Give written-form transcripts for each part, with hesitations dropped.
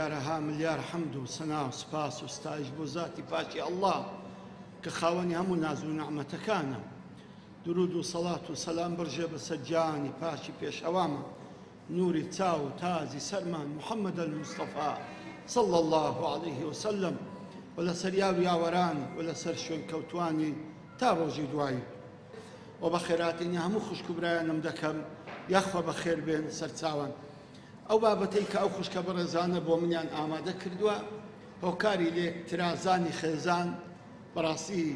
ملیار حەمد و سەنا و سپاس و ستایش بۆ ذاتی پاکی ئەڵڵا کە خاوەنی هەموو ناز و نەعمەتەکانە. درود و سەڵات و سەلام بڕژێ بەسەر گیانی پاکی پێشەوامە، نوری چاو و تازی سەرمان محەممەد المستەفا صلى الله عليه وسلم، و لەسەر یاو یاوەرانی و لەسەر شوێن کەوتوانی تا ڕۆژی دوایی. و بە خێراتینی هەموو خوشک و برایانم دەکەم یاخوا بەخێر بێن سەرچاوان. ئەو بابەتەی کە ئەو خوشکە بەڕێزانە بۆ منیان ئامادە کردووە، هۆکاری لێ ترازانی خێزان بەڕاستی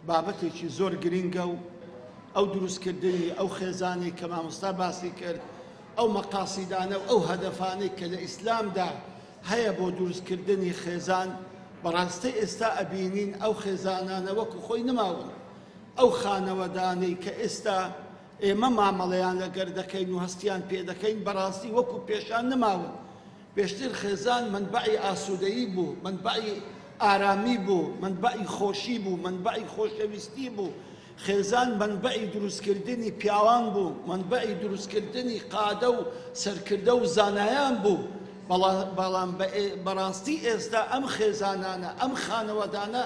بابەتێکی زۆر گرنگە و ئەو دروستکردنی ئەو خێزانی کە مامۆستا باسی کرد، ئەو مەقاسیدانە و ئەو هەدەفانەی کە لە ئیسلامدا هەیە بۆ دروستکردنی خێزان، بەڕاستی ئێستا ئەبینین ئەو خێزانانە وەکو خۆی نماون. ئەو خانەوەدانەی کە ئێستا ئێمە مامەڵەیان لەگەر دەکەین و هەستیان پێ دەکەین، بەڕاستی وەکو پێشان نماون. پێشتر خێزان منبعی ئاسوودەیی بوو، منبعی ئارامی بوو، منبعی خۆشی بوو، منبعی خۆشەویستی بوو. خێزان منبعی دروستکردنی پیاوان بوو، منبعی دروستکردنی قادە و سەرکردە و زانایان بوو. بەڵام بەڕاستی ئێستا ئەم خێزانانە، ئەم خانەوەدانە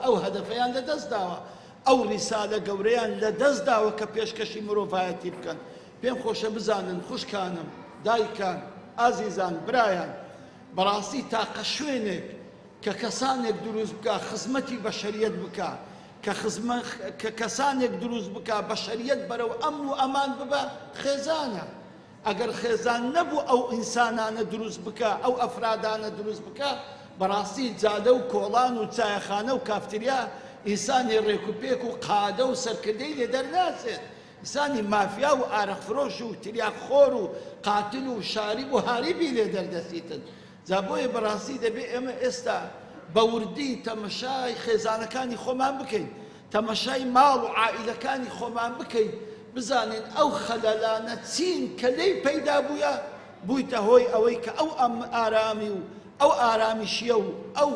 ئەو هەدەفەیان لەدەست داوە، ئەو ریسالە گەورەیان لەدەست داوە کە پێشکەشی مرۆڤایەتی بکەن. پێم خۆشە بزانن خوشکانم، دایکان، ئازیزان، برایان، بەڕاستی تاقە شوێنێک کە کەسانێک دروست بکە خزمەتی بەشەریەت بکە، کە کەسانێک دروست بکە بەشەریەت بەرەو ئەمن و ئەمان ببە، خێزانە. ئەگەر خێزان نەبوو ئەو ئینسانانە دروست بکە، ئەو ئەفرادانە دروست بکە، بەڕاستی جادە و کۆڵان و چایەخانە و کافتریا ئینسانی ڕێکوپێک و قادە و سەرکردەی لێ دەرناچێت. ئینسانی مافیا و ئارەقفرۆش و تریاکخۆر و قاتل و شاریب و هاریبی لێ دەردەسیتن. جا بۆیە بەڕاستی دەبێت ئێمە ئێستا بە وردی تەمەشای خێزانەکانی خۆمان بکەین، تەمەشای ماڵ و عائیلەکانی خۆمان بکەین، بزانین ئەو خەلەلانە چین کە لێی پەیدا بووە بوویتە هۆی ئەوەی کە ئەو ئارامی و ئەو ئارامیشیە و ئەو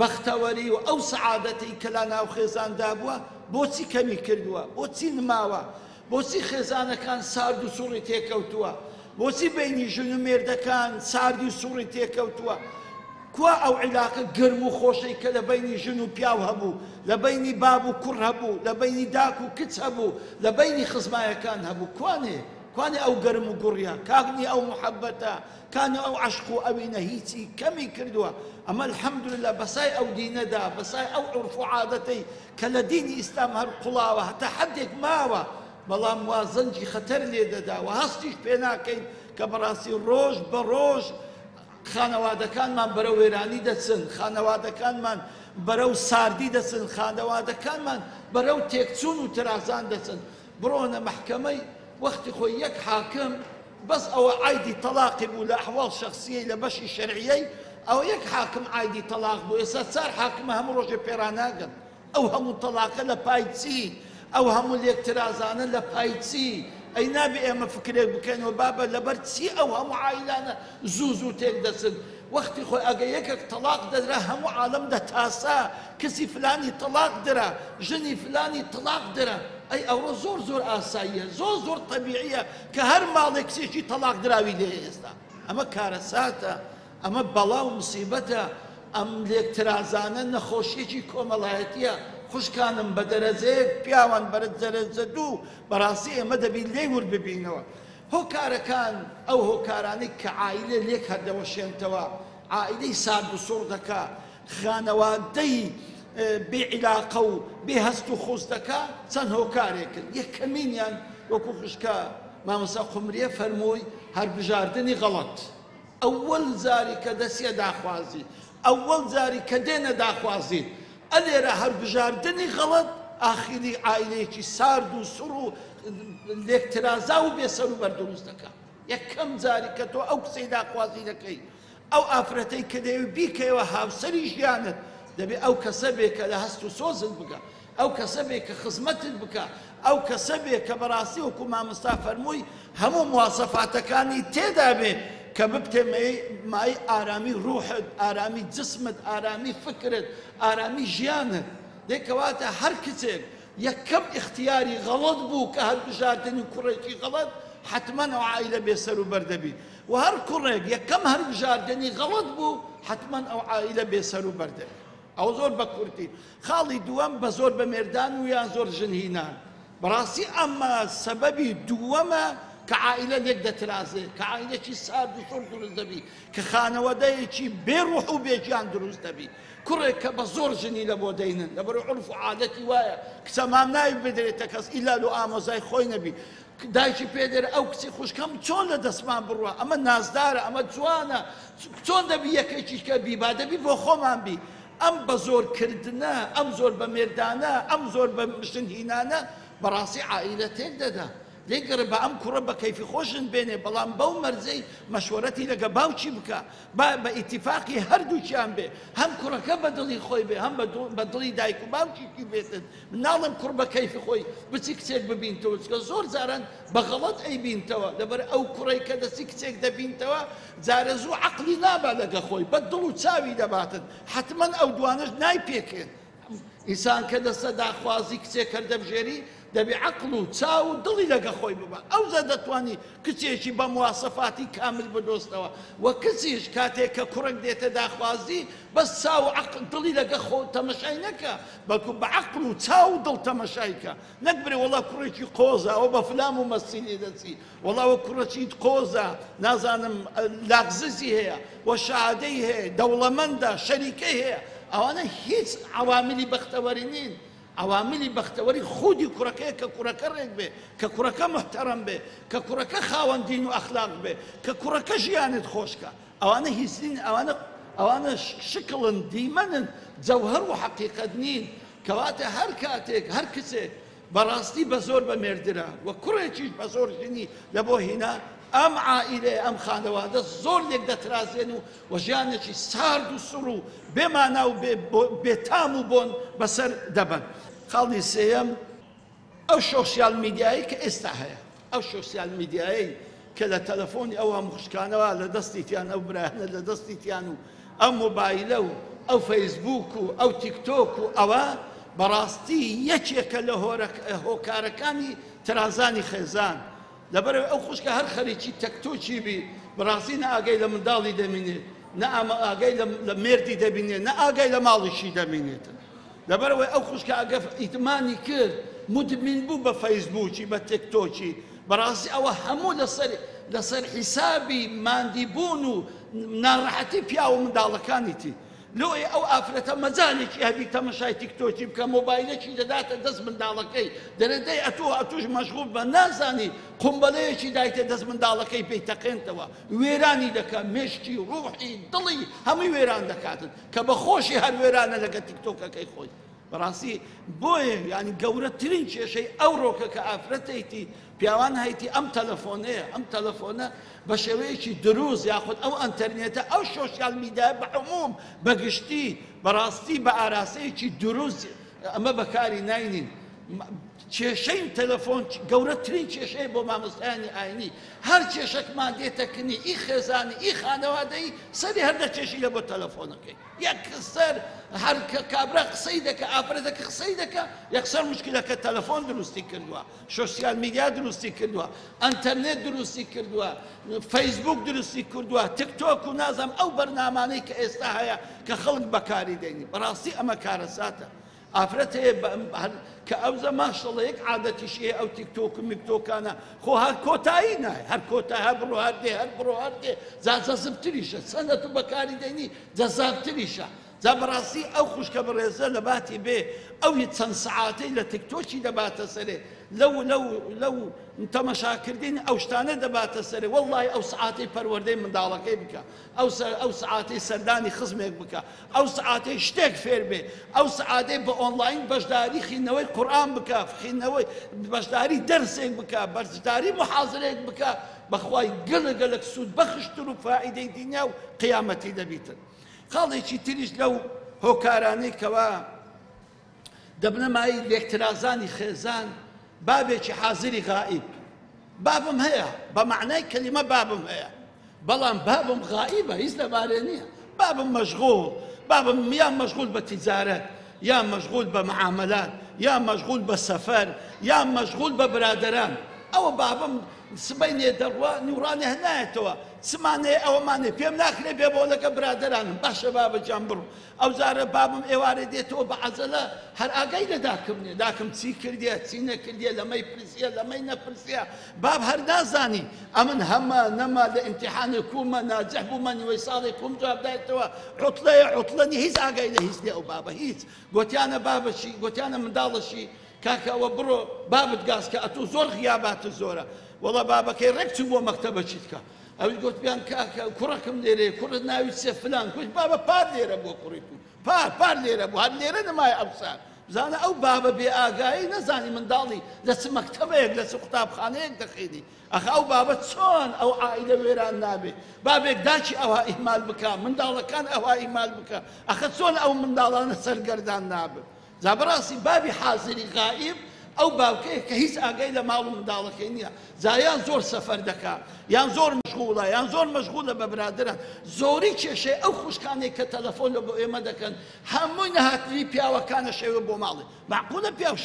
بەختەوەری و ئەو سەعادەتی کە لە ناو خێزاندا بووە بۆچی کەمی کردووە، بۆچی نماوە، بۆچی خێزانەکان سارد و سوڕی تێکەوتووە، بۆچی بینی ژن و مێردەکان ساردی و سوڕی تێکەوتووە. کوا ئەو عیلاقە گرم و خۆشەی کە لە بینی ژن و پیاو هەبوو، لە بینی باب و کوڕ هەبوو، لە بینی داک و کچ هەبوو، لە بینی خزمایەکان هەبوو، کوانێ ئەو گەرم و گوڕیە، کاغنی ئەو محەبەتە، کانی ئەو عەشق و ئەوینە هیچی کەمی کردووە. ئەمە الحەمدولله بەسای ئەو دینەدا، بەسای ئەو عورف و عادەتەی کە لە دینی ئیسلام هەر قوڵاوە هەتا حەدێک ماوە، بەڵام وا زەنجی خەتەر لێ دەدا و هەستیش پێ ناکەین کە بەڕاستی ڕۆژ بە ڕۆژ خانەوادەکانمان بەرەو وێرانی دەچن، خانەوادەکانمان بەرەو ساردی دەچن، خانەوادەکانمان بەرەو تێکچوون و ترازان دەچن. بڕۆنە مەحکەمەی وەختی خۆی یەک حاکم بەس ئەوە عایدی تەلاقی بوو لە ئەحواڵ شەخسیەی لە بەشی شەرعیەی، ئەو یەک حاکم عایدی تەلاق بوو. ئێستا چار حاکمە هەموو ڕۆژێ پێراناگەن. ئەو هەموو تەلاقە لە پای چی؟ ئەو هەموو لێکترازانە لە پای چی؟ ئەی نابێ ئێمە فکرێک بکەینەوە بابە لەبەر چی ئەو هەموو عائیلانە زوو تێک دەچن؟ وەختی خۆی ئەگە یەکێک تەلاق دەدرا هەموو عالەم دەتاسا، کەسی فلانی تەلاق درا، ژنی فلانی تەلاق درا. ئەی ئەوڕۆ زۆر ئاساییە، زۆر طەبیعیە کە هەر ماڵێک کچێکی تەلاق دراوی لێ ئێستا. ئەمە کارەساتە، ئەمە بەڵا و موسیبەتە، ئەم لێکترازانە نەخۆشیێکی کۆمەڵایەتیە. خوشکانم بە دەرەجەیەک پیاوان بەرە دەرەجە دوو، بەڕاستی ئێمە دەبین لێی وەرببینەوە. هۆکارەکان ئەو هۆکارانەی کە عائیلە لێک هەردەوەشێنتەوە، عائیلەی سارد و سوڕ دەکا، خانەوادەی بێعیلاقە و بێهەست و خۆز دەکا، چەند هۆکارێکن. یەکەمینیان وەکو خوشکە مامۆستا قومریە فەرمووی هەربژاردننی غەڵەت. ئەوەل جاری کە دەسیە داخوازی، ئەوەل جاری کە دێنە داخوازی، ئەلێرە هەربژاردننی غەڵەت ئاخیری عائیلەیەکی سارد و سوڕ و لێکترازا و بێسەر و بەردروست دەکا. یەکەم جاری کە تۆ ئەو قسەی داخوازی دەکەی، ئەو ئافرەتەی کە دەوێ بیکەیەوە هاوسەری ژیانت، دەبێت ئەو کەسە بێ کە لە هەست و سۆزت بکە، ئەو کەسە بێ کە خزمەتت بکە، ئەو کەسە بێ کە بەڕاستی وەکو مامۆستا فەرمووی هەموو مواسەفاتەکانی تێدا بێ کە ببتێ مای ئارامی ڕوحت، ئارامی جسمت، ئارامی فکرت، ئارامی ژیانت. دێکەواتە هەر کچێک یەکەم اختیاری غەڵەت بوو کە هەربژاردننی کوڕێکی غەڵەت حتما ئەو عائیلە بێسەر و بەردەبی و هەر کوڕێک یەکەم هەڵبژاردنی غەڵەت بوو حتما ئەو عائیلە بێسەر و بەردەبی. ئەو زۆر بە کورتی. خاڵی دووەم بە زۆر بە مێردان و یان زۆر ژنهینان. بەڕاستی ئەمە سەبەبی دووەمە کە عائیلە لێک دەترازێ، کە عائیلەی سارد و سۆر دروست دەبی، کە خانەوەدەیەکی بێڕوح و بێجیان دروست دەبی. کوڕێک کە بە زۆر ژنی لە بۆ دەینن لەبەر عورف و عادەتی وایە کچە مام ناوی بدرێتە کەس ئیلال و ئامۆزای خۆی نەبی. دایکی پێدێرە ئەو کچی خوشکەم چۆن لە دەستمان بڕوە، ئەمە نازدارە، ئەمە جوانە، چۆن دەبی یەکێکی کە بی با دەبی بۆ خۆمان بی. ئەم بە زۆرکردنە، ئەم زۆر بە مێردانە، ئەم زۆر بە ژنهینانە بەڕاستی عائیلە تێک دەدا. لێگەڕێ بە ئەم کوڕە بە کەیفی خۆشن بێنێ، بەڵام بەو مەرجەی مەشوەرەتی لەگە باوکی بکە، بە ئیتیفاقی هەردووکیان بێ، هەم کوڕەکە بە دڵی خۆی بێ، هەم بە دڵی دایک و باوکیکی بێتن. مناڵم کوڕ بە کەیفی خۆی بچی کچێک ببینتەوە، چکە زۆر جاران بە غەڵەت ئەیبینتەوە، لەبەر ئەو کوڕەی کە دەستی کچێک دەبینتەوە جارە زوو عەقلی نابا لەگە خۆی، بە دڵ و چاوی دەباتن، حتما ئەو دوانش نایپێکێن. ئینسان کە دەستە داخوازی کچێک هەردەبژێری دەبێ عەقڵ و چاو و دڵی لەگە خۆی ببە. ئەوزە دەتوانی کچێکی بە مواسەفاتی کامل بدۆستەوە و کچیش کاتێک کە کوڕک دێتە داخوازی بەس چاو و عەقڵ دڵی لەگە خۆ تەمەشای نەکە، بەڵکو بە عەقڵ و چاو و دڵ تەمەشای کە. نەک برێ وەڵا کوڕێکی قۆزە ئەو بە فلان و مەسیلێ دەچی، وەڵا وە کوڕەکی قۆزە نازانم لاغززی هەیە وە شەهادەی هەیە دەوڵەمەندە شەریکەی هەیە. ئەوانە هیچ عەواملی بەختەوەری نین. عواملی بەختەوەری خودی کوڕەکەیە کە کوڕەکە ڕێک بێ، کە کوڕەکە محتەرەم بێ، کە کوڕەکە خاوەن دین و ئەخلاق بێ، کە کوڕەکە ژیانت خۆشکە. ئەوانە هیچ نین، ئەوانە شکڵن، دیمەنن، جەوهەر و حەقیقەت نین. کەواتە هەر کاتێک هەر کچێک بەڕاستی بە زۆر بە مێردرا و کوڕێکیش بە زۆر ژنی لە بۆ هینا، ئەم عائیلێ ئەم خانەوادە زۆر لێک دەترازێن و ژیانێکی سارد و سڕ و بێمانە و بێتام و بۆن بەسەر دەبن. خاڵی سێیەم ئەو سۆسیال میدیایی کە ئێستا هەیە، ئەو سۆسیال میدیایی کە لە تەلەفۆنی ئەو هەموو خوشکانەوە لە دەستیتیان، ئەو برایانە لە دەستیتیان و ئەو مۆبایلە و ئەو فەیسبووک و ئەو تیکتۆک و ئەوە بەڕاستی یەکێکە لە هۆکارەکانی ترازانی خێزان. لەبەرەوە ئەو خوشکە هەر خەریکی تەکتۆکی بی بەڕاستی نە ئاگای لە منداڵی دەمینێت، نە ئاگای لە مێردی دەبینێت، نە ئاگای لە ماڵیشی دەمینێتن. لەبەرەوەی ئەو خوشکە ئەگە ئیتمانی کرد مدمین بوو بە فەیسبووکی بە تیکتۆکی، بەڕاستی ئەوە هەموو لەسەر حیسابی ماندیبوون و ناڕەحەتی پیا و منداڵەکانیتی. لۆی ئەو ئافرەتە مەجالێکی هەبی تەمەشای تیکتۆکی بکە، مۆبایلێکی دەداتە دەست منداڵەکەی، دەرەدەی ئەتوش مەشغوڵ بە نازانی قومبەڵەیەکی دایتە دەست منداڵەکەی پێی تەقێنتەوە، وێرانی دەکات، مێشتی ڕوحی دڵی هەمووی وێران دەکاتن کە بە خۆشی هەر وێرانە لەگە تیکتۆکەکەی خۆی. بەڕاستی بۆیە ینی گەورەترین کێشەی ئەو ڕۆکە کە ئافرەتێتی پیاوان هەیەی ئەم تەلەفۆنەیە، ئەم تەلەفۆنە بە شێوەیەکی دروست یاخود ئەو ئەنتەرنێتە ئەو سۆسیال میدیای بە عموم بەگشتی بەڕاستی بە ئاراسەیەکی دروست ئەمە بەکاری ناینین. کێشەی تەلەفۆن گەورەترین کێشەی بۆ مامۆستایانی ئاینی، هەر کێشەکمان دێتەکنی ئی خێزانی ئی خانەوادەی سەری هەر دەچێشی لە بۆ تەلەفۆنەکەی. یەک سەر هەر کابرا قسەی دەکە، ئافرەتەکە قسەی دەکە، یەکسەر مشکلەکە تەلەفۆن دروستی کردووە، سۆسیال میدیا دروستی کردووە، ئەنتەرنێت دروستی کردووە، فەیسبووک دروستی کردووە، تیکتۆک و نازەم ئەو بەرنامانەی کە ئێستا هەیە کە خەڵک بەکاری دێنی. بەڕاستی ئەمە کارەساتە. ئافرەت هەیە کە ئەوزە ماشەڵڵە یەک عادەتیشی هەیە ئەو تیکتۆک و میکتۆکانە خۆ هەر کۆتایی نایە، هەر کۆتای هەر بڕۆ هەردێ، هەر بڕۆ هەردێ، جەزابتریشە، چەندە تو بەکاری دێنی جەزابتریشە. جا بەڕاستی ئەو خوشکە بەڕێزە لە باتی بێ ئەو چەند سەعاتەی لە تیکتۆکی دەباتە سەرێ، لەو تەمەشاکردین ئەو شتانە دەباتە سەرێ، وەڵڵای ئەو سەعاتەی پەروەردەی منداڵەکەی بکە، ئەو سەعاتەی سەردانی خزمێک بکە، ئەو سەعاتەی شتێک فێر بێ، ئەو سەعاتەی بە ئۆنلاین بەشداری خوێندنەوەی قورئان بکە، خوێندنەوەی بەشداری دەرسێک بکە، بەشداری محاضرێک بکە، بەخوای گەلک سوود بەخشتر و فائیدەی دینیا و قیامەتی دەبیتن. خاڵێکی تریش لەو هۆکارانەی کەوا دەبنەمایی لێکترازانی خێزان بابێکی حازری غائب. بابم هەیە، بە معنای کەلیمە بابم هەیە، بەڵام بابم غائبە، هیچ لەبارێ نییە. بابم مەشغوڵ، بابم یان مەشغوڵ بە تیجارەت، یان مەشغوڵ بە معاملات، یان مەشغوڵ بە سەفەر، یان مەشغوڵ بە برادەران. ئەوە بابم سبەی دەڕوا نیورانی هەنایەتەوە چمانەیە ئەوەمانێ پێم ناکرێ بێ بۆ لەگە برادرانم باشە بابەجان بڕۆ ئەو جارە بابم ئێوارە دێتەوە بە عەجەلە هەر ئاگای لە داکەمنێ داکەم چی کردیە چی نەکردیە لەمەی پرسیە لەمەی نەپرسیە باب هەر نازانی ئەمن هەمە نەما لە ئیمتیحانی کومە ناجەح بوومە نیوەی ساڵی کوم جواب دایتەوە عوتڵەیە عوتڵەنی هیچ ئاگای لە هیچ نییە ئەو بابە هیچ گوتیانە بابەشی گوتیانە منداڵەشی کاکەوە بڕۆ بابت گاز کە ئەتوو زۆر غیاباتە زۆرە وەڵا بابەکەی ڕێک چوو بۆ مەکتەبە چیت کە ئەوی گوتیان کاکە کوڕەکەم لێرێ کوڕت ناوی چێ فلان کوژ بابە پار لێرە بۆ کوڕی تو پار لێرە بوو هەر لێرە نمای ئەوسان بزانە ئەو بابە بێ ئاگایی نەزانی منداڵی لە چ مەکتەبەیەک لە چ قوتابخانەیەک دەخێنی ئەخە ئەو بابە چۆن ئەو عائیلە وێران نابێ بابێک داچی ئەوها ئیهمال بکە منداڵەکان ئەوها ئیهمال بکە ئەخە چۆن ئەو منداڵانە سەرگەردان نابن جا بەڕاستی بابی حازری غائب ئەو باوکەیە کە هیچ ئاگای لە ماڵ و منداڵەکەی نییە زایان زۆر سەفەر دەکا یان زۆر مشغوڵە یان زۆر مەشغوڵە بە برادران زۆری کێشەی ئەو خوشکانێک کە تەلەفۆن لە بۆ ئێمە دەکەن هەمووی نەهاتنی پیاوەکانە شەوێ بۆ ماڵێ معقولە پیاو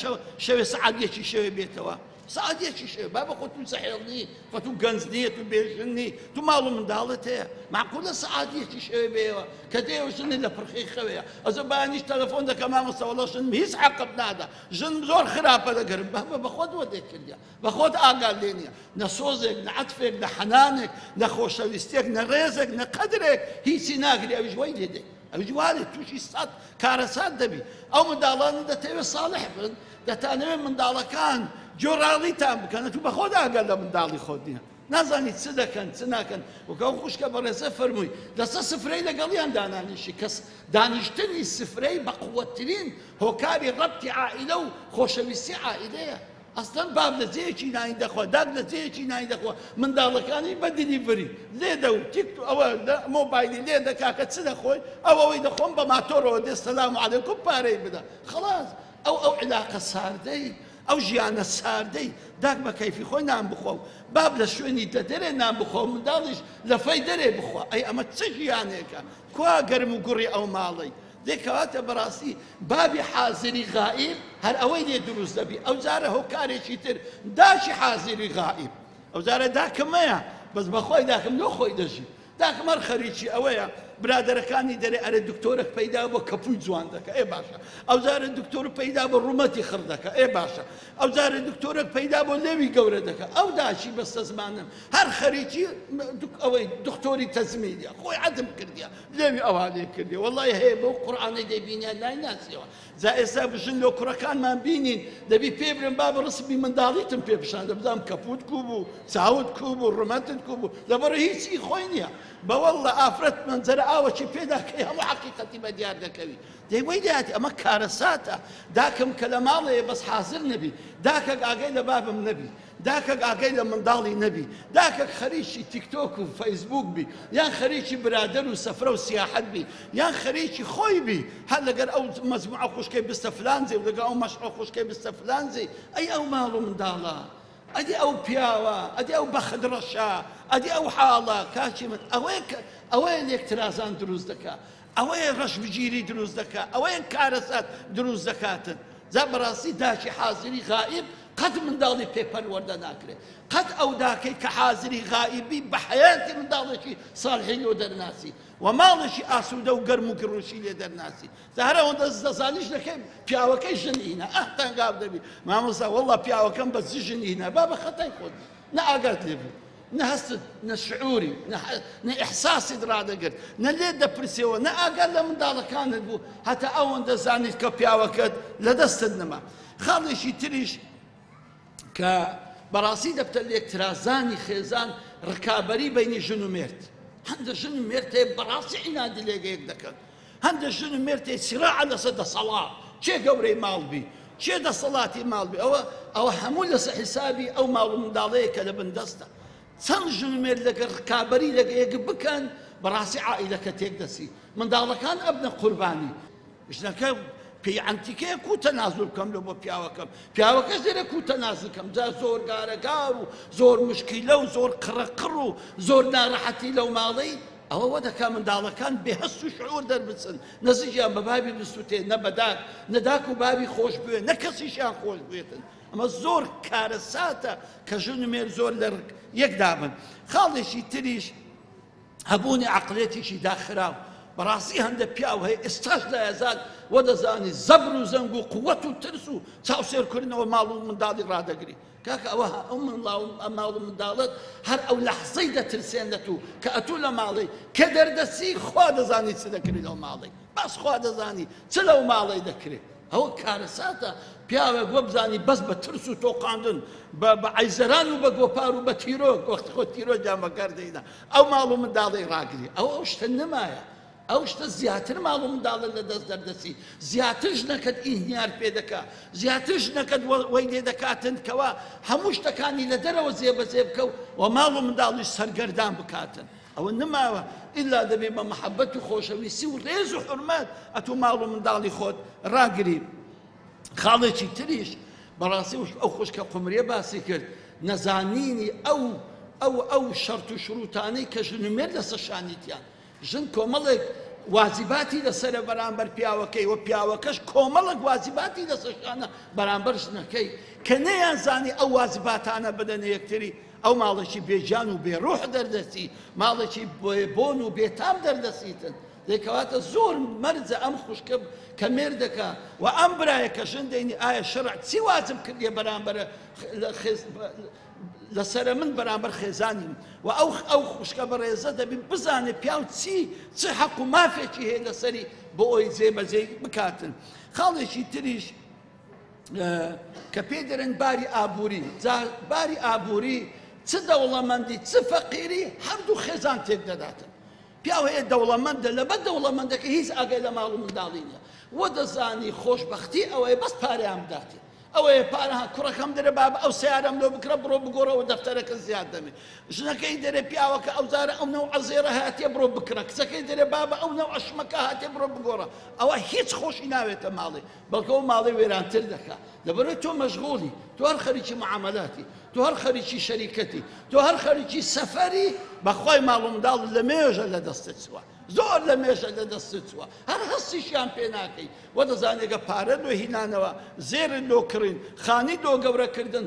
شەوێ سەعاتێکی شەوێ بێتەوە سەعاتێکی شەوێ بابە خۆ تو سەحێڵ نی خۆ تو گەنج نییە تو بێژن نی تو ماڵ و منداڵت هەیە معقولە سەعاتێکی شەوێ بێەوە کە دێوژنی لە پرخەی خەوەیە ئەزە بانیش تەلەفۆن دەکەم مامۆستاوەڵە ژن هیچ عەقب نادا ژن زۆر خراپە دەگەرم بە خۆت وە دێکردیە بە خۆت ئاگال لێ نییە نە سۆزێک نە عەتفێک نە حەنانێک نە خۆشەویستێک نە ڕێزێک نە قەدرێک هیچی ناگری ئەویش وەی لێ دێ ئەویش وارێ تووشی سەد کارەسات دەبی ئەو منداڵانە دەتەوێت ساڵح بن دەتانەوێت منداڵەکان جۆراڵیتان بکەنە تو بە خۆت ئاگال لە منداڵی خۆت نییە نازانی چ دەکەن چ ناکەن وەکە ئەو خوشکە بەڕێزە فەرمووی لەسەر سفرەی لەگەڵیان دانانیشی کەس دانیشتنی سفرەی بە قووەترین هۆکاری ڕەبتی عائیلە و خۆشەویستی عائیلەیە ئەسڵەن باب لە جێیەکی نانی دەخوا داد لە جێیەکی نانی دەخوا منداڵەکانی بە دیلیڤری لێدە و تیکتو ئەوە مۆبایلی لێ دەکا کە چ دەخۆی ئەوەی دەخۆم بە ماتۆرەوە دێ سەلام عەلەیکوم پارەی بدە خەڵاس ئەو عیلاقە ساردەی ئەو ژیانە ساردەی داک بە کەیفی خۆی نان بخۆ و باب لە شوێنی دەدەرێ نان بخۆ و منداڵیش لە فەی دەرێ بخۆ ئەی ئەمە چ ژیانێکە کوا گەرم و گوڕی ئەو ماڵەی دێکەواتە بەڕاستی بابی حازری غائب هەر ئەوەی لێ دروست دەبی ئەو جارە هۆکارێکی تر داشی حازری غائب ئەو جارە داکەمەیە بەس بەخۆی داکەم لۆ خۆی دەژی داکەم هەر خەریکی ئەوەیە برادەرەکانی دەرێ ئەرێ دکتۆرێک پەیدا بۆ کەپووی جوان دەکە ئێ باشە ئەو جارە دکتۆر پەیدا بۆ ڕوومەتی خڕ دەکە ئێ باشە ئەو جارە دکتۆرێک پەیدا بۆ لێوی گەورە دەکە ئەو داشی بەستە زمانم هەر خەریکی ئەوەی دکتۆری تەزمیدیە خۆی عەدم کردیە لێوی ئەوها لێ کردی وەڵڵی هەیە بەو قورئانەی دەیبینیە لای ناسیەوە جا ئێستا بژن لۆ کوڕەکانمان بینین دەبی پێ برن با بە ڕسمی منداڵیتم پێ بشان دەبزانم کەپووت کو بوو چاوت کو بوو ڕوومەتت کو بوو لەبەرە هیچی خۆی نییە بەوەڵە ئافرەت منجەرە ئاوەکی پێدا کە هەموو حەقیقەتی بە دیار دەکەوی دەیوەی دەهاتی ئەمە کارەساتە داکەم کە لە ماڵەیە بەس حازر نەبی داکەک ئاگەی لە بابم نەبی داکەک ئاگەی لە منداڵی نەبی داکەک خەریکی تیکتۆک و فەیسبوک بی یان خەریکی برادەر و سەفرە و سیاحەت بی یان خەریکی خۆی بی هەر لەگەر ئەو مەجموعە خوشکەی بستە فلانجێ و لەگەڵ ئەو مەشعە خوشکەی بستە فلانجێ ئەی ئەو ماڵ و منداڵە ئەدی ئەو پیاوە ئەدی ئەو بەخدڕەشە ئەدی ئەو حاڵە کاچی من ئەوەیە لێکترازان دروست دەکا ئەوەیە ڕەشبگیری دروست دەکا ئەوەیە کارەسات دروست دەکاتن جا بەڕاستی داچی حازری غائب قەت منداڵی پێپەروەردە ناکرێت قەت ئەو داکەی کە حازری غائبی بە حەیاتی منداڵێکی ساڵحی لۆ دەرناسی و ماڵێکی ئاسوودە و گەرم و گڕوشی لێ دەرناسی هەر ئەوەندە دەزانیش دەکەی پیاوەکەی ژنینە تەنگاو دەبی مامۆستا وەڵڵا پیاوەکەم بە ژنینە با بە خەتای خۆت نە ئاگات لێ بوو نە هەستت نە شعوری نە ئیحساست ڕادەگرت نە لێ دەپرسیەوە نە ئاگات لە منداڵەکانت بوو هەتا ئەوەندە زانیت کە پیاوەکەت لە دەستت نەما خاڵێکی تریش کە بەڕاستی دەبتە لێکترازانی خێزان ڕکابەری بەینی ژن و مێرد هەندە ژن و مێرد هەیە بەڕاستی عینادی لێگەیەک دەکەن هەندە ژن و مێرد هەیە سیراعە لەسەر دەسەڵات چێ گەورەی ماڵ بی چێ دەسەڵاتی ماڵ بی ئەوە هەموو لەسەر حیسابی ئەو ماڵ و منداڵەیە کە لە بندەستە چەند ژن و مێرد لەگەر ڕکابەری لەگەیەک بکەن بەڕاستی عائیلەکە تێک دەسی منداڵەکان ئەبنە قوربانی ژنەکە پێیعنتیکەیە کو تەنازل بکەم لە بۆ پیاوەکەش دێرە کو تەنازل بکەم جا زۆر گارەگار و زۆر مشکیلە و زۆر قڕەقڕ و زۆر ناڕەحەتی لەو ماڵەی ئەوە دەکا منداڵەکان بێهەست و شعور دەربچن نەزیکیان بە بابی بسووتێ نە بەداک نەداک و بابی خۆش بوێ نە کەسیشیان خۆش بێتن ئەمە زۆر کارەساتە کە ژن و مێر زۆر لە یەکدا بن. خاڵێکی تریش هەبوونی عەقڵێتیشی داخراو. بەڕاستی هەندە پیاو هەیە ئێستاش لە ئێزاد وە دەزانی زەبر و زەنگ و قووەت و ترس و چاوسێرکردنەوە ماڵ و منداڵی ڕادەگری. کاکە ئەوە ئەو ماڵ و منداڵت هەر ئەو لەحزەی دەترسێنێت و کە ئەتوو لە ماڵی کە دەردەسی خوا دەزانی چ دەکرێت لەو ماڵی، باس خوا دەزانی چ لەو ماڵی دەکرێت. ئەوە کارەساتە پیاوێک وە بزانی بەس بە ترس و تۆقاندن بە عەیزەران و بە گۆپار و بە تیرۆک وەختی خۆ تیرۆ جان بەکار دەینا ئەو ماڵ و منداڵی ڕاگری. ئەو شتە نەمایە، ئەو شتە زیاتر ماڵ و منداڵت لە دەست دەردەسی، زیاتر ژنەکەت ئیهنیار پێ دەکا، زیاتر ژنەکەت وەی لێ دەکاتن کەوا هەموو شتەکانی لە دەرەوە زێبەزێ بکە و ماڵ و منداڵیش سەرگەردان بکاتن. ئەوە نەماوە ئیلا دەبێ بە مەحەبەت و خۆشەویستی و ڕێز و حورمەت ئەتوو ماڵ و منداڵی خۆت ڕاگری. خاڵێکی تریش بەڕاستی ئەو خوشکە قومرێ باسی کرد نەزانینی ئەو شەرت و شروتانەی کە ژن و مێرد لەسەر شانیتیان. ژن کۆمەڵێک واجباتی لەسەرە بەرامبەر پیاوەکەی و پیاوەکەش کۆمەڵک واجباتی لەسەر شانە بەرامبەر ژنەکەی کە نەیانزانی ئەو واجباتانە بدەنە یەکتری. ئەو ماڵێکی بێجان و بێڕوح دەردەسی، ماڵێکی بۆن و بێتام دەردەسیتن. دەکەواتە زۆر مەرجە ئەم خوشکە کە مێردەکە و ئەم برایە کە ژن دەینی ئایا شەرع چی واجب کردیە بەرامبەر لەسرە من بەرامبەر خێزانیم و ئەو خوشکە بەڕێزە دەبی بزانێ پیاو چ حەق و مافێکی هەیە لەسەری بۆ ئەوی جێبەجێ بکاتن. خاڵێکی تریش کە پێ دەرێن باری ئابووری. باری ئابووری چ دەوڵەمەندی چ فەقیری هەردوو خێزان تێک دەداتن. پیاو هەیە دەوڵەمەندە لەبەر دەوڵەمەندەکە هیچ ئاگای لە ماڵ و منداڵی نییە وە دەزانی خۆشبەختی ئەوەیە بەس پارەیان بداتێ. ئەوەیە پارە کوڕەکەم دەرە بابە ئەو سیارەم لۆ بکرە بڕۆ بگۆڕەوە دەفتەرەکە زیاد دەمێ. ژنەکەی دەرێ پیاوەکە ئەو زارە ئەو نەو عەزێرە هاتێ بڕۆ بکڕە، کچەکەی دەرێ بابە ئەو نەو عەشمەکە هاتێ بڕۆ بگۆڕە. ئەوە هیچ خۆشی ناوێتە ماڵی بەڵکە ئەو ماڵی وێرانتر دەکات. لەبەرەوەی تۆ مەشغوڵی، تۆ هەر خەریکی معامەلاتی، تۆ هەر خەریکی شەریکەتی، تۆ هەر خەریکی سەفەری بەخوای ماڵ و منداڵ لە مێژە لە دەستت چووە، زۆر لە مێژە لە دەستت چووە، هەر هەستیشیان پێ ناکەی. وە دەزانێگە پارە دۆ هینانەوە، زێرت دۆ کڕین، خانی دۆ گەورەکردن،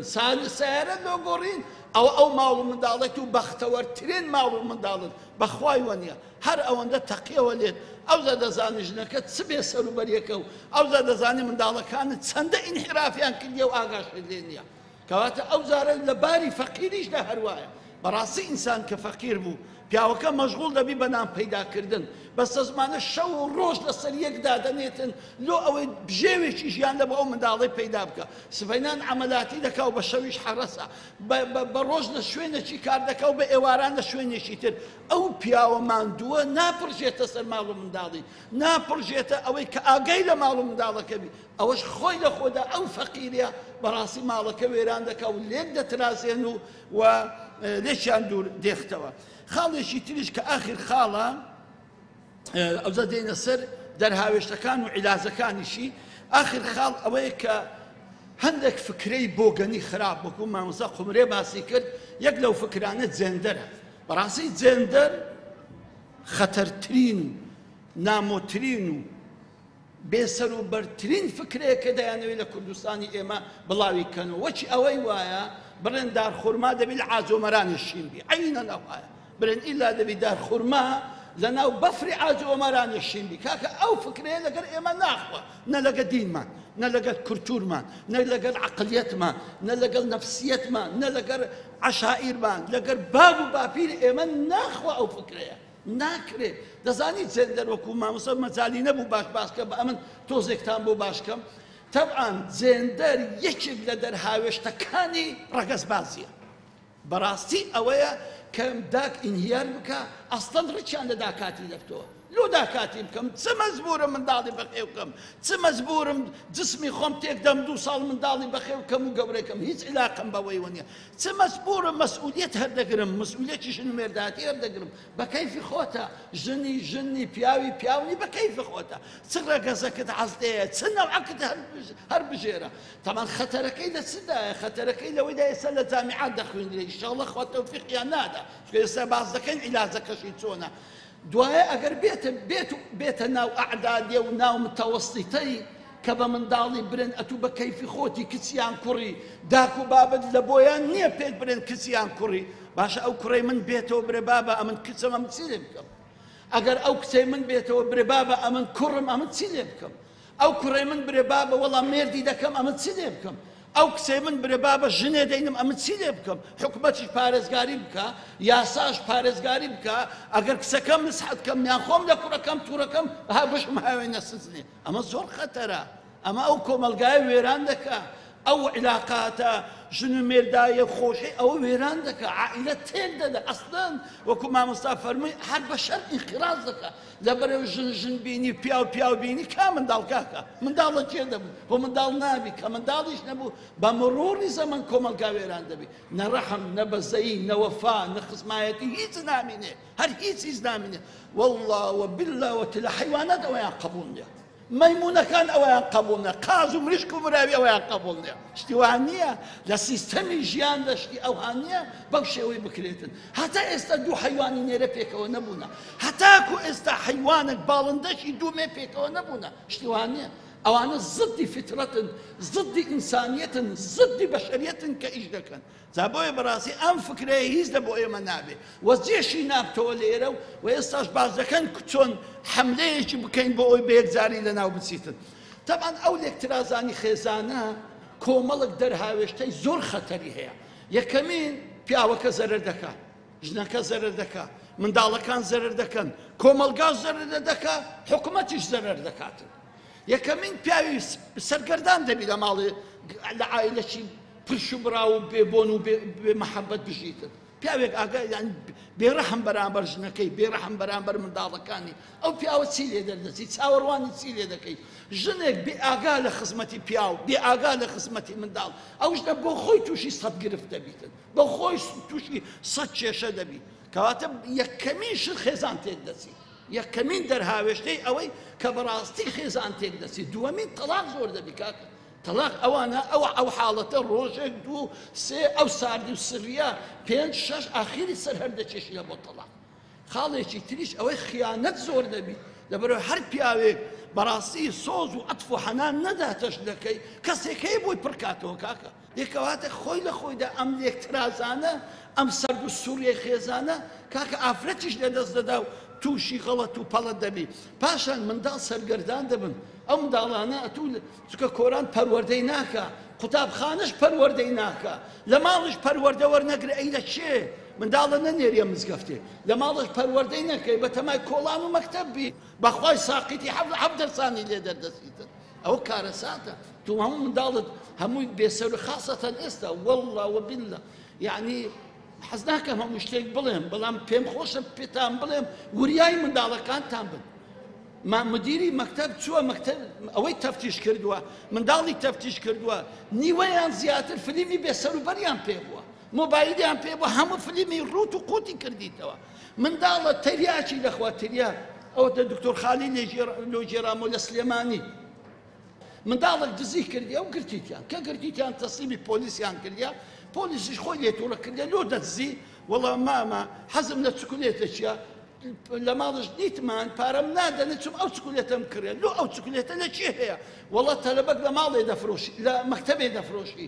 سیارە دۆ گۆڕین، ئەو ماڵ و منداڵێت و بەختەوەرترین ماڵ و منداڵت بەخوای وەنیە. هەر ئەوەندە تەقیەوە لێت ئەوزە دەزانی ژنەکە چ بێ سەروبەریەکە و ئەوزە دەزانی منداڵەکانت چەندە ئینحرافیان کردیە و ئاگاشت لێ نییە. کەواتە ئەو زارە لە باری فەقیریشدا هەروایە. بەڕاستی ئینسان کە فەقیر بوو پیاوەکە مەشغوڵ دەبی بە نام پەیداکردن، بەستە زمانە شەو و ڕۆژ لەسەر یەکدا دەنێتن لۆ ئەوەی بژێوێکی ژیان لە بە ئەو منداڵی پەیدا بکە. سبەینان عەمەلاتی دەکا و بە شەویش حەرەسە، بە ڕۆژ لە شوێنێکی کار دەکا و بە ئێواران لە شوێنێکی تر. ئەو پیاوە ماندووە ناپڕژێتە سەر ماڵ و منداڵی، ناپڕژێتە ئەوەی کە ئاگەی لە ماڵ و منداڵەکە بی. ئەوەش خۆی لە خۆدا ئەو فەقیریە بەڕاستی ماڵەکە وێران دەکا و لێک دەترازێن و لێکیان دوور دێختەوە. خاڵێکی تریش کە ئاخر خاڵە ئەوزە دێنە سەر دەرهاوێشتەکان و عیلازەکانیشی. ئاخر خاڵ ئەوەیە کە هەندێک فکرەی بۆگەنی خراپ وەکو مامۆستا قومرێ باسی کرد، یەک لەو فکرانە جێندەرە. بەڕاستی جێندەر خەتەرترین و نامۆترین و بێسەروبەرترین فکرەیە کە دەیانەوێت لە کوردستانی ئێمە بڵاوی بکەنەوە. وەچی ئەوەی وایە بڕێن دارخورما دەبی لە عاجۆمەرانی شین بی، عینەن ئەو وایە بڵێن ئیلا دەبی دارخورما لە ناو بەفری عاجۆمەرانی شین بی. کاکە ئەو فکرەیە لەگەر ئێمە ناخوە، نە لەگەڵ دینمان، نە لەگەڵ کورتورمان، نە لەگەڵ عەقڵیەتمان، نە لەگەڵ نەفسیەتمان، نە لەگەڵ عەشائیرمان، لەگەڵ باب و باپیر ئێمە ناخوە ئەو فکرەیە. ناکرێت. دەزانیت جێندەر وەکو مامۆستا مەجالی نەبوو باشکە بە ئەمن تۆزێکتان بۆ باشکەم. طبعاً جێندەر یەکێک لە دەرهاوێشتەکانی ڕەگەزبازیە. بەڕاستی ئەوەیە کە داک ئینهیار بکە ئەستەن ڕچیان لە داکاتی دەفتەوە. لۆ داکاتی بکەم، چ مەزبورم منداڵی بەخێو بکەم، چ مەزبورم جسمی خۆم تێک دەم 2 ساڵ منداڵی بەخێو بکەم و گەورەکەم، هیچ علاقەم بەوەی وەنیە. چ مەزبورم مەسئولیەت هەردەگرم، مەسئولیەتی ژن و مێرداتی هەردەگرم، بە کەیفی خۆتە، ژنی پیاوی بە کەیفی خۆتە. چ ڕەگەزەکەت عەزدەیە، چ نەوعەکەت هەر بژێرە. تەمان خەتەرەکەی لە چدایە؟ خەتەرەکەی لەوەیدا ئێستا لە جامیعات دەخوێنرێ، ئینشاءڵڵا خوا تەوفیقیان نادا، چونکە ئێستا باس دەکەین عیلاجەکەشی چۆنە. دوایە ئەگەر بێتە ناو ئەعدادیە و ناو متەوەسطیتەی کە بە منداڵی برن ئەتوو بە کەیفی خۆتی کچیان کوڕی داک و بابت لە بۆیان نییە پێت برن کچیان کوڕی باشە ئەو کوڕی من بێتەوە برێ بابە ئەمن کچم ئەم چی لێ بکەم ئەگەر ئەو کچەی من بێتەوە برێ بابە ئەمن کوڕم ئەمن چی لێ بکەم ئەو کوڕی من برێ بابە وەڵام مێردی دەکەم ئەمن چی لێ بکەم ئەو کچەی من برێ بابە ژنێ دەینم ئەمن چی لێ بکەم حکومەتیش پارێزگاری بکە یاساش پارێزگاری بکە ئەگەر کچەکەم نسحەت کەم یان خۆم لە کوڕەکەم تووڕەکەم ها بشم هاوێنە سزنێ ئەمە زۆر خەتەرە ئەمە ئەو کۆمەلگایە وێران دەکا ئەو علاقاتە ژن و مێردایە خۆشی ئەوە وێران دەکا عائیلە تێک دەدا ئەسڵەن وەکو مامۆستا فەرمووی هەر بە شەر ئینخراز دەکا لەبەرەوە ژن بینی پیا بینی کا منداڵ کاکە منداڵە کێ دەبوو بۆ منداڵ نابی کە منداڵیش نەبوو بە مروری زەمن کۆمەلگا وێران دەبی نە ڕەحم نە بەزەیی نە وەفا نە خزمایەتی هیچ نامینێ هەر هیچ نامینێ والله وبالله وتلا حیوانات ئەوەیان قبول نییە مەیمونەکان ئەوەیان قبول نییە قاز و مریشک و مراوی ئەوەیان قبول نییە شتیوان نییە لە سیستەمی ژیان دەشتی ئەوان نییە بەو شێوەی بکرێتن هەتا ئێستا دوو حیوانی نێرە پێکەوە نەبوونە هەتاکو ئێستا حیوانێک باڵندەشی دوومێ پێکەوە نەبوونە شتیوان نییە ئەوانە زدی فطرەتن زدی ئینسانیەتن زدی بەشەریەتن کە ئیش دەکەن جا بۆیە بەڕاستی ئەم فکرەیە هیچ لە بۆ ئێمە نابێ وەزیێشی نابتەوە لێرە و ئێستاش باز دەکەن چۆن حەملەیەکی بکەین بۆ ئەوی بەیەکجاری لەناو بچیتن تەبعاً ئەو لێکترازانی خێزانە کۆمەڵک دەرهاوێشتەی زۆر خەتەری هەیە یەکەمین پیاوەکە زەرەر دەکات ژنەکە زەرەر دەکات منداڵەکان زەرەر دەکەن کۆمەلگا زەرەر دەکات حکومەتیش زەرەر دەکاتن یەکەمین پیاوی سەرگەردان دەبی لە ماڵی لە عائیلەی پرش و برا و بێبۆن و بێ مەحەبەت بژیتن پیاوێک ئاگا یان بێڕەحم بەرامبەر ژنەکەی بێڕەحم بەرامبەر منداڵەکانی ئەو پیاوە چی لێ دەردەچی چاوەڕوانی چی لێ دەکەی ژنێک بێ ئاگا لە خزمەتی پیاو بێ ئاگا لە خزمەتی منداڵ ئەو ژنە بۆ خۆی تووشی سەد گرفت دەبیتن بۆ خۆی تووشی سەد کێشە دەبی کەواتە یەکەمین شت خێزان تێک دەچی یەکەمین دەرهاوێشتەی ئەوەی کە بەڕاستی خێزان تێک دەچی دووەمین تەلاق زۆر دەبی کاکە تەلاق ئەوانە ئەو حاڵەتە ڕۆژێک دوو سێ ئەو ساردی و سریە پێنج شەش ئاخیری سەر هەردەچێشیە بۆ تەلاق خاڵێکی تریش ئەوەی خیانەت زۆر دەبی لەبەرەوە هەر پیاوێک بەڕاستی سۆز و ئەتف و حەنان نەداتەش دەکەی کەسێک هەیە بۆی پڕکاتەوە کاکە دێکەواتە خۆی لە خۆیدا ئەم لێکترازانە ئەم سەرد و سووریە خێزانە کاکە ئافرەتیش لەدەست دەدا و تووشی غەڵەت و پەڵەت دەبی پاشان منداڵ سەرگەردان دەبن ئەو منداڵانە ئەتوو چکە کۆران پەروەردەی ناکە قوتابخانەش پەروەردەی ناکە لە ماڵش پەروەردە وەرنەگرە ئەی لە چێ منداڵە نەنێریە مزگەفتێ لە ماڵش پەروەردەی نەکەی بە تەمای کۆڵان و مەکتەب بی بەخوای ساقیتی حەفت دەرسانی لێ دەردەچیتن ئەوە کارە ساتە تو هەموو منداڵت هەمووی بێسەر خاصەتەن ئێستا والله وبالله یعنی حەز ناکەم هەموو شتێک بڵێم بەڵام پێم خۆشە پێتان بڵێم وریای منداڵەکانتان بن مدیری مەکتەب چووە مەکتەب ئەوەی تەفتیش کردووە منداڵی تەفتیش کردووە نیوەیان زیاتر فلیمی بێسەر و بەریان پێ بووە مۆبایلیان پێ بووە هەموو فلیمی ڕوت و قوتی کردیتەوە منداڵە تەریاکی دەخوا تەریا ئەوە دکتۆر خالی لۆژێرامۆ لە سلێمانی منداڵێک دزی کردی ئەو گرتیتیان کە گرتیتیان تەسلیمی پۆلیسیان کردیا پۆلیسیش خۆی لێتوڕە کردیا لۆ دەدزی وەڵا مامە حەزم لە چکولێتە چیە لە ماڵش دیتمان پارەم نادەنێ چوم ئەو چکولێتەم کڕێ لۆ ئەو چکولێتە لە چێ هەیە وەڵا تەلەبەک لە ماڵێ دەفرۆشی لە مەکتەبێ دەفرۆشی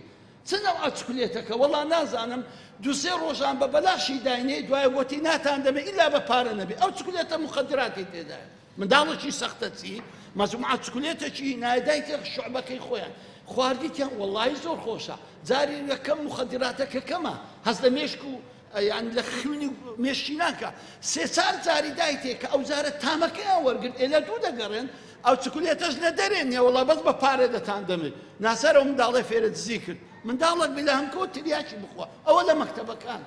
چنەو ئەو چکولێتەکە وەڵا نازانم دووسێ ڕۆژان بە بەلاشی داینێ دوای وەتی ناتان دەمێ ئیلا بە پارە نەبێ ئەو چکولێتە مخدراتی تێدایە منداڵێکی سەختە چی مەزموعە چکولێتێکی نایدایتە شوعبەکەی خۆیان خواردیتیان وەڵڵاهی زۆر خۆشە جاری یەکەم مخدراتەکە کەمە هەز لە مێشک و یان لە خوێنی مێشتی ناکە سێ چار جاری دایتێکە ئەو جارە تامەکەیان وەرگرت ئێلە دوو دەگەڕێن ئەو چکولێتەش لە دەرێنێ وەڵا بەس بە پارە دەتان دەمێت ناسەر ئەو منداڵێ فێرە دزی کرد منداڵێک بێ لە هەمکەوە تریاکی بخوا ئەوە لە مەکتەبەکان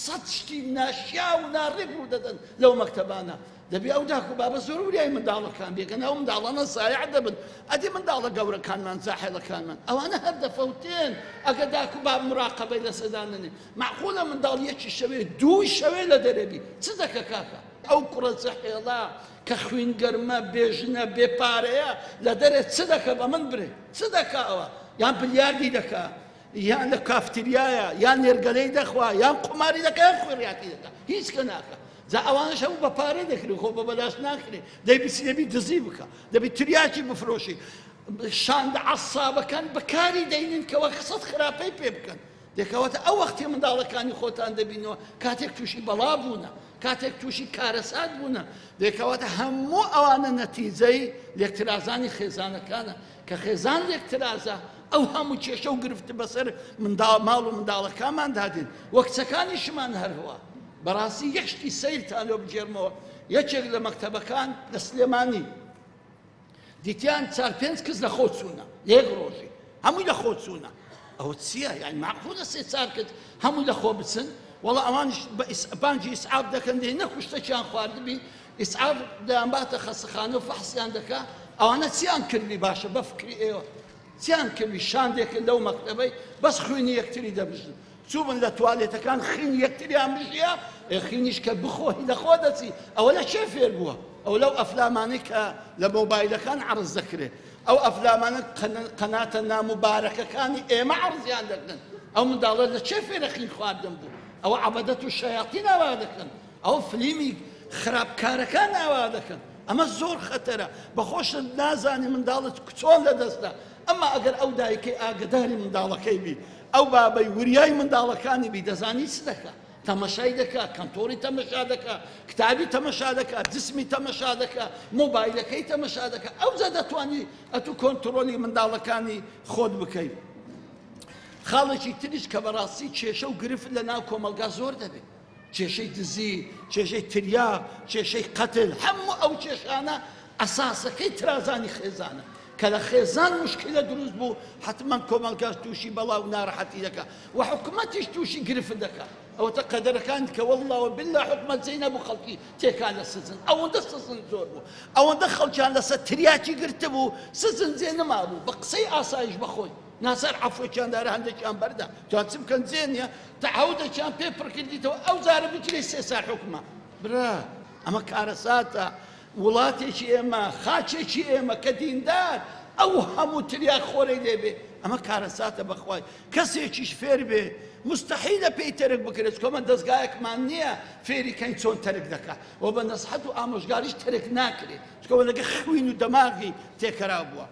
سەد شتی ناشیا و ناڕێک ڕوو دەدەن لەو مەکتەبانە دەبێ ئەو داکو بابە زۆر وریای منداڵەکان بێگەن ئەو منداڵانە زایع دەبن ئەدی منداڵە گەورەکانمان زاحێڵەکانمان ئەوانە هەر دەفەوتێن ئەگە داکو باب مراقەبەی لەسەداننێ معقولە منداڵ یەکی شەوێ دووی شەوێ لە دەرەبی چ دەکە کاکە ئەو کوڕە زەحێڵا کە خوێن گەرمە بێژنە بێپارەیە لە دەرێ چ دەکە بە من برێ چ دەکا ئەوە یان بلیاردی دەکا یان لە کافتریایە یان نێرگەلەی دەخوا یان قوماری دەکە یان خوێڕیاتی دەکا هیچ کە ناکە جا ئەوانش هەموو بە پارەی دەکرێت خۆ بە بەلاش ناکرێت دەی بچی دەبی دزی بکە دەبی تریاکی بفرۆشی شاند عەسابەکان بەکاری دەینن کەەوە قسەت خراپەی پێ بکەن دێکەوەتە ئەو وەختی منداڵەکانی خۆتان دەبینەوە کاتێک تووشی بەڵا بوونە کاتێک تووشی کارەسات بوونە دێکەوەتە هەموو ئەوانە نەتیجەی لێکترازانی خێزانەکانە کە خێزان لێکترازە ئەو هەموو کێشە و گرفت بەسەر ماڵ و منداڵەکانمان دادین وە کچەکانیشمان هەروە بەڕاستی یەشتی سەیرتان لۆ بجێرمەوە یەکێک لە مەکتەبەکان لە سلێمانی دیتیان 4-5 کەس لە خۆ چوونە یەک ڕۆژی هەمووی لە خۆ چوونە ئەوە چییە یعنی معقولە 3-4 کەس هەمووی لە خۆ بچن وەڵا ئەوانش بانگی ئیسعاف دەکەن دێ نەخوشتەکیان خواردبی ئیسعاف دەیانباتە خەستەخانە و فەحسیان دەکا ئەوانە چیان کردی باشە بەفکری ئێوە چیان کردی شاندێکن لەو مەکتەبەی بەس خوێنی یەکتری دەبژن چوبن لە توالێتەکان خین یەکتریان بژیە خینیش کە بخۆی لە خۆ دەچی ئەوە لە چێ فێر بووە ئەو لەو ئەفلامانەی کە لە مۆبایلەکان عەرز دەکرێت ئەو ئەفلامانە قەناتە ناموبارەکەکانی ئێمە عەرزیان دەکەن ئەو منداڵە لە چێ فێرە خین خواردن بوو ئەوە عەبەدەت و شەیاطین ئاوا دەکەن ئەو فلیمی خراپکارەکان ئاوا دەکەن ئەمە زۆر خەتەرە بەخۆشە نازانی منداڵت چۆن لەدەستدا ئەمما ئەگەر ئەو دایکەی ئاگداری منداڵەکەی بی ئەو بابەی وریای منداڵەکانی بی دەزانی چ دەکات تەمەشای دەکات کەنتۆری تەمەشا دەکات کتابی تەمەشا دەکات جسمی تەمەشا دەکات مۆبایلەکەی تەمەشا دەکات ئەوجا دەتوانی ئەتو کۆنتڕۆلی منداڵەکانی خۆت بکەیت خاڵێکی تریش کە بەڕاستی کێشە و گرفت لە ناو کۆمەلگا زۆر دەبێت کێشەی دزی کێشەی تریا کێشەی قەتل هەموو ئەو کێشانە ئەساسەکەی ترازانی خێزانە کە لە خێزان مشکلە دروست بوو حتما کۆمەلگاش تووشی بەڵاو ناڕەحەتی دەکات و حکومەتیش تووشی گرفت دەکات ئەوەتە قەدەرەکان کە وەڵڵاوە بالله حکومەت جێی نەبوو خەڵکی تێکان لە سزن ئەوەندە سزن زۆر بوو ئەوەندە خەڵکیان لەسەر تریاکی گرتە بوو سزن جێ نەمابوو بە قسەی ئاسایش بەخۆی ناسەر عەفوێکیان دارە هەندێکیان بەردا توان چ بکەن جێ نییە تەعەودێکیان پێ پڕکردیتەوە ئەو جارە بچرێ 3 سال حکومە برا ئەمە کارەساتە وڵاتێکی ئێمە خاچێکی ئێمە کە دیندار ئەو هەموو تریا خۆرەی لێبێ ئەمە کارەساتە بەخوای کەسێکیش فێر بێ مستحیلە پێی تەرک بکرێت کۆمە دەستگایەکمان نییە فێریکەین چۆن تەرک دەکات و بە نەسحەت و ئامۆژگاریش تەرک ناکرێت چکەوە لەگە خوین و دەماغی تێکەرا بووە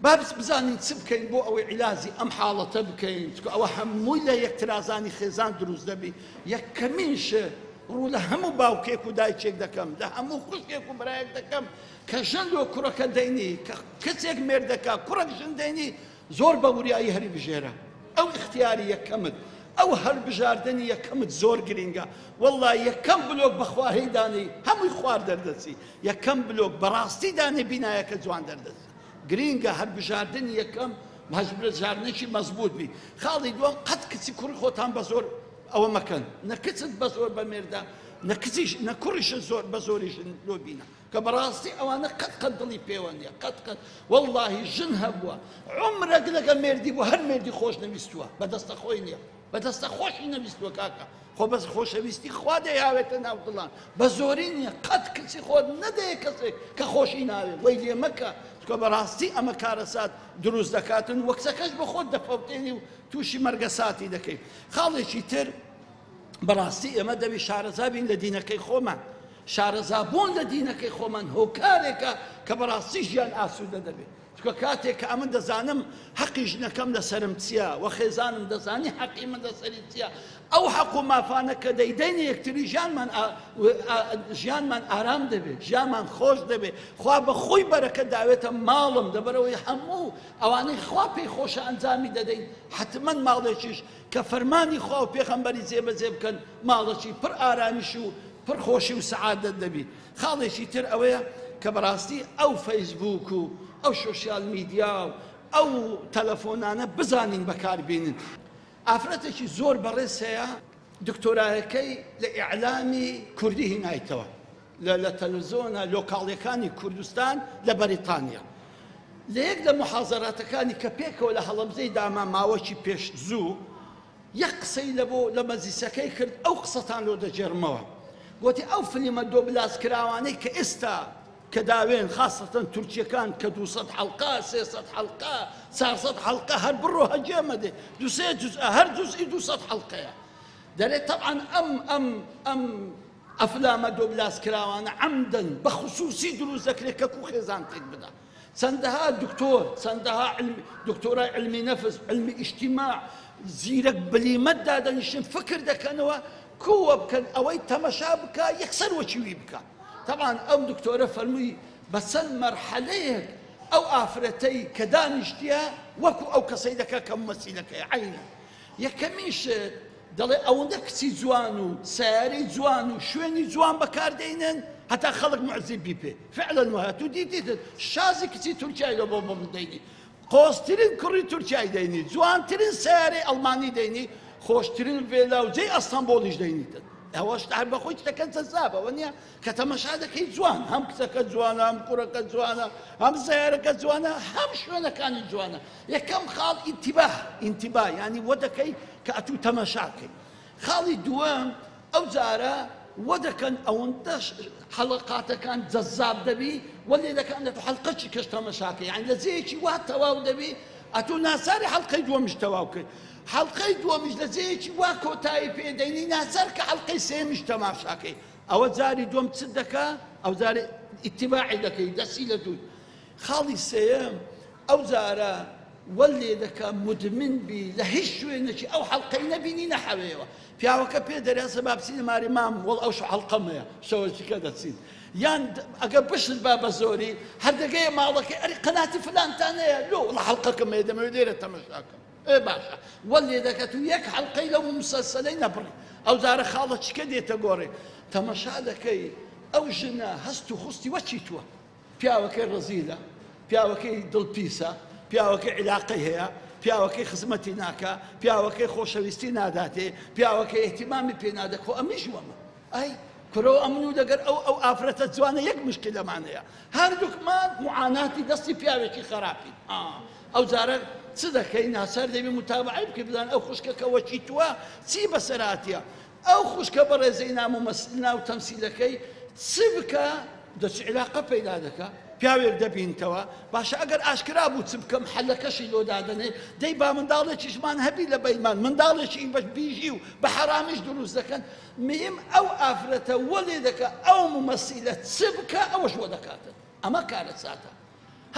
بابس بزانین چ بکەین بۆ ئەوەی عیلازی ئەم حاڵەتە بکەین چکە ئەوە هەمووی لە یەکترازانی خێزان دروست دەبی یەکەمیش ڕوو لە هەموو باوکێک و دایکێک دەکەم لە هەموو خوشکێک و برایەک دەکەم کە ژەند و کوڕەکە دەینی کە کەسێک مێردەکە کوڕەک ژن دەینی زۆر بە وریایی هەری بژێرە ئەو اختیاری یەکەمت ئەو هەڵبژاردننی یەکەمت زۆر گرینگە وەڵڵای یەکەم بلۆک بەخواهەی دانی هەمووی خوار دەردەچی یەکەم بلۆک بەڕاستی دانی بینایەکە جوان دەردەچی گرینگە هەڵبژاردننی یەکەم هەڵبژاردنێکی مەزبوط بی خاڵی دووەم قەت کچی کوڕی خۆتان بە زۆر ئەوە مەکەن نەکچت بە زۆر بە مێردا نەکوڕیشە زۆر بە زۆریش لۆ بینە کە بەڕاستی ئەوانە قەت دڵی پێوە نییە قەت وەڵڵاهی ژن هەبووە عومرێک لەگە مێردی بوو هەر مێردی خۆش نەویستووە بەدەستە خۆی نییە بەدەستە خۆشی نەویستووە کاکە خۆ بەس خۆشەویستی خوا دەیاوێتە ناو دڵان بە زۆری نییە قەت کچی خۆت نەدەیە کەسێک کە خۆشی ناوێت وەی لێ مەکە چکە بەڕاستی ئەمە کارەسات دروست دەکاتن وەکسەکەش بە خۆت دەفەوتێنی و تووشی مەرگەساتی دەکەیت خاڵێکی تر بەڕاستی ئێمە دەبی شارەزابین لە دینەکەی خۆمان شارەزابوون لە دینەکەی خۆمان هۆکارێکە کە بەڕاستی ژیان ئاسوودە دەبێت چکە کاتێک کە ئەمن دەزانم حەقی ژنەکەم لەسەرم چییە و خێزانم دەزانی حەقی من لەسەری چییە ئەو حەق و مافانە کە دەیدەین یەکتری ژیانمان ئارام دەبێت ژیانمان خۆش دەبێت خوا بە خۆی بەرەکە داوێتە ماڵم دەبەرەوەی هەموو ئەوانەی خوا پێی خۆشە ئەنجامی دەدەین حتمەن ماڵێکیش کە فەرمانی خوا و پێغەمبەری جێبەجێ بکەن ماڵێکی پڕ ئارامیش و پڕ خۆشی و سەعادەت دەبێت خاڵێکی تر ئەوەیە کە بەڕاستی ئەو فەیسبووک و ئەو سۆشیال میدیا و ئەو تەلەفۆنانە بزانین بەکاربێنن ئافرەتێکی زۆر بەڕێز هەیە دکتۆرایەکەی لە ئیعلامی کوردی هینایتەوە لە تەلەڤیزۆنە لۆکاڵیەکانی کوردستان لە بەریتانیا لە یەک لە محازەراتەکانی کە پێکەوە لە هەڵەبجەی داما ماوەکی پێش زوو یەک قسەی لە مەجلیسەکەی کرد ئەو قسەتان لۆ دەجێڕمەوە گوتی ئەو فلیمە دۆبلاسکراوانەی کە ئێستا کە داوێن خاصەتەن تورکیەکان کە 200 حەڵقە 300 حەڵقە 400 حەڵقە هەر بڕۆ هەجێمەدێ دوسێ جزء هەر جزئی 200 حەڵقەیە دەرێت طبعا ئەم ئەفلامە دۆبلاسکراوانە عەمدەن بە خوسوسی دروست دەکرێت کە کوو خێزان تێک بدە چەندەها دکتۆر، چەندەها دکتۆرای علمی نەفس، علمی ئیجتیماع زیرەک بلیمەت دادەنیشن فکر دەکەنەوە کووە بکەن ئەوەی تەمەشا بکە یەکسەر وەچیوی بکە. طبعا ئەو دکتۆرە فەرمووی بە چەند مەرحەلەیەک ئەو ئافرەتەی کە دانیشتیە وەکو ئەو کەسەی دەکە کە مەسیلەکەی عینە. یەکەمیش دەڵێ ئەوەندە کچی جوان و سیارەی جوان و شوێنی جوان بەکاردێنن هەتا خەڵک معجزبی پێ فعلەن وایە تو دیتیت شازی کچی تورکیای لە بۆ دەینی، قۆزترین کوڕی تورکیای دەینی، جوانترین سیارەی ئەڵمانی دەینی، خۆشترین ڤێلاوجەی ئەستەمبۆڵیش دەینیتن. ئەوەش هەر بەخۆی شتەکەن جەزابەوە نییە کە تەمەشا دەکەی جوان، هەم کچەکە جوانە، هەم کوڕەکە جوانە، هەم سیارەکە جوانە، هەم شوێنەکانی جوانە. یەکەم خاڵ ئینتیبا یعنی وە دەکەی کە ئەتوو تەمەشاکەی. خاڵی دووەم ئەو جارە وە دەکەن ئەوەندە حەڵقاتەکان جەزاب دەبی وە لێ دەکەن دەتوو حەڵقەی کەش تەمەشاکەی، یعنی لە جێیەکی وا تەواو دەبی ئەتوو ناساری حەڵقەی دووەمیش تەواو کرد. حەڵقەی دووەمیش لە جێیەکی وا کۆتایی پێدەینی ناچار کە حەڵقەی سێمیش تەماشاکەی. ئەوە جاری دووەم چ دەکا؟ ئەو جارێ ئیتیباعی دەکەی دەستی لە دوو. خاڵی سێیەم ئەو جارە وە لێ دەکا مدمن بی لە هیچ شوێنێکی ئەو حەڵقەی نەبینی نەحەوێەوە. پیاوەکە پێ دەرێسە با بچینە ماری مام وەڵ ئەوش حەڵقەمەیە شەوەچیکە دەچین. یان ئەگەر بشت با بە زۆری هەردەگەیە ماڵەکەی ئەری قەناتی فلانتانەیە لۆ لە حەڵقەکەمەیە دەمەوێت لێرە تەمەشاکەم. باشە وە لێ دەکەت و یەک حەڵقەی لەو مسەلسەلەی نەبڕی. ئەو جارە خاڵە چکە دێتە گۆڕێ تەمەشا دەکەی ئەو ژنە هەست و خوستی وەچی تووە. پیاوەکەی ڕزیلە، پیاوەکەی دڵپیسە، پیاوەکەی عیلاقەی هەیە، پیاوەکەی خزمەتی ناکە، پیاوەکەی خۆشەویستی ناداتێ، پیاوەکەی ئێحتیمامی پێ نادەکۆ ئەمیش وەمە. ئەی کورەوە ئەمنو دەگەر ئەو ئافرەتە جوانە یەک مشکلەمانەیە هەردووکمان معاناتی دەستی پیاوێکی خراپی. ئەو جارە چ دەکەی ناسەر دەبی متابعی بکەی بزان ئەو خوشکەکە وەچی تووە چی بەسەراتیە. ئەو خوشکە بەڕێزەی ناو تەمسیلەکەی چ بکە دەچ عیلاقە پەیدا دەکە پیاوێک دەبینتەوە باشە ئەگەر ئاشکرا بوو چ بکەم حەلەکەشی لۆ دادەنێ دەی با منداڵێکیشمان هەبی لە بەیمان منداڵێکی بەش بیژی و بە حەرامیش دروست دەکەن میم ئەو ئافرەتە وە لێ دەکە ئەو ممەسیلە چ بکە ئەوەش وە دەکاتن. ئەمە کارە ساتە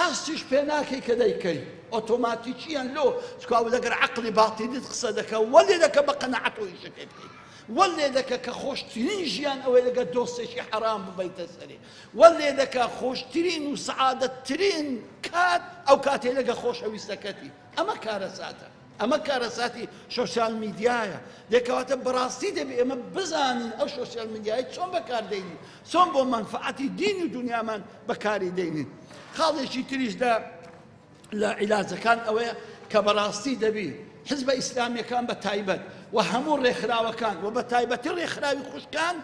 هەستیش پێ ناکەی کە دەیکەی ئۆتۆماتیکیان لۆ چکاو دەگەر عەقڵی باتینیت قسە دەکە وە لێ دەکە بە قەنەعەت و ئیشەکەی بکەی. وە لێ دەکە کە خۆشترین ژیان ئەوەی لەگە دۆستێکی حەرام ببەیتە سەری. وە لێ دەکە خۆشترین و سەعادەتترین کات ئەو کاتێ لەگە خۆشەویستەکەتی. ئەمە کارە ساتە. ئەمە کارە ساتی سۆسیال میدیایە. دێکەواتە بەڕاستی دەبێ ئێمە بزانین ئەو سۆسیال میدیای چۆن بەکاردێنین، چۆن بۆ منفعەتی دین و دنیامان بەکاری دێنین. خاڵێکی تریش لە عیلاجەکان ئەوەیە کە بەڕاستی دەبی حزبە ئیسلامیەکان بە تایبەت و هەموو ڕێکخراوەکان و بە تایبەتی ڕێکخراوی خوشکان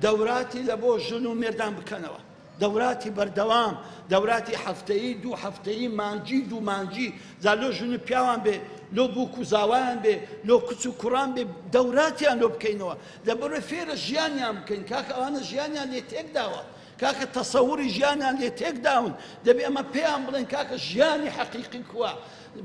دەوراتی لە بۆ ژن و مێردان بکەنەوە. دەوراتی بەردەوام، دەوراتی هەفتەیی دوو هەفتەیی مانجی دوو مانجی جا لۆ ژن و پیاوان بێ لۆ بووک و زاوایان بێ لۆ کچ و کوڕان بێ دەوراتیان لۆ بکەینەوە لەبەرەوەی فێرە ژیانیان بکەین کاکە ئەوانە ژیانیان لێ تێکداوە کاکە تەسەووری ژیانیان لێ تێکداون دەبێ ئەمە پێیان بڵێن کاکە ژیانی حەقیقی کووە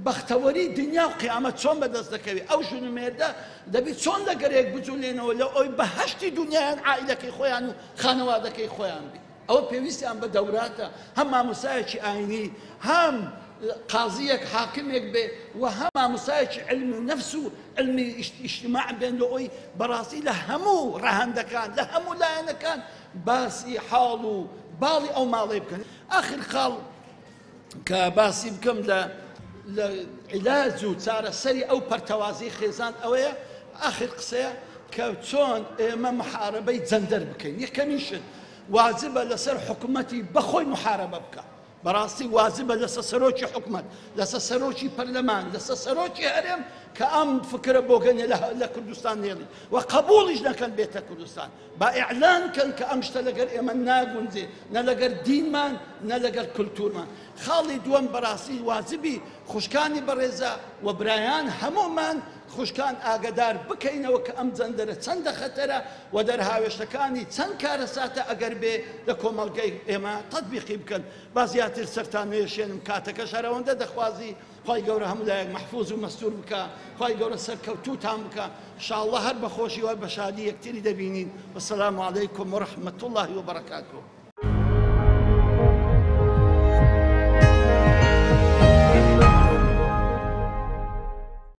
بەختەوەری دنیا و قیامەت چۆن بەدەست دەکەوێت ئەو ژن و مێردە دەبێت چۆن لەگەرێک بجوولێنەوە لە ئەوی بەهەشتی دنیایان عائیلەکەی خۆیان و خانەوادەکەی خۆیان بێ ئەوە پێویستیان بە دەوراتە هەم مامۆستایەکی ئاینی هەم قازیەک حاکمێک بێ و هەم مامۆستایەکی علمی نەفس و علمی ئیجتیماع بێن لە ئەوی بەڕاستی لە هەموو ڕەهەندەکان لە هەموو لایەنەکان باسی حاڵ و باڵی ئەو ماڵێ بکەن. ئاخر خاڵ کە باسی بکەم لە عیلاج و چارەسەری ئەو پەرتەوازی خێزان ئەوەیە ئاخر قسەیە کە چۆن ئێمە محارەبەی جەندەر بکەین. یەکەمیشت واجبە لەسەر حکومەتی بەخۆی محارەبە بکە بەڕاستی واجبە لەسەر سەرۆکی حکومەت لەسەر سەرۆکی پەرلەمان لەسەر سەرۆکی هەرێم کە ئەم فکرە بۆگەنێ لە کوردستان نێڵی و قبوڵیش نەکەن بێتە کوردستان با ئیعلان کەن کە ئەم شتە لەگەر ئێمە ناگونجێ نە لەگەر دینمان نە لەگەر کولتورمان. خاڵی دووەم بەڕاستی واجبی خوشکانی بەڕێزە و برایان هەمومان خوشکان ئاگدار بکەینەوە کە ئەم جەندەرە چەندە خەتەرە و دەرهاوێشتەکانی چەند کارە ساتە ئەگەر بێ لە کۆمەڵگەی ئێمە تەطبیقی بکەن. با زیاتر سەرتان نوێشێنم کاتەکەش هەرەوەندە دەخوازی خی گەورە هەموو لایەک مەحفوظ و مەستور بکە خی گەورە سەرکەوتوتان بکە انشاءالله هەر بەخۆشی و بەشادی یەکتری دەبینین. وەسەلام عەلەیکم وەڕەحمەتوڵڵاهی وبەرەکاتوه.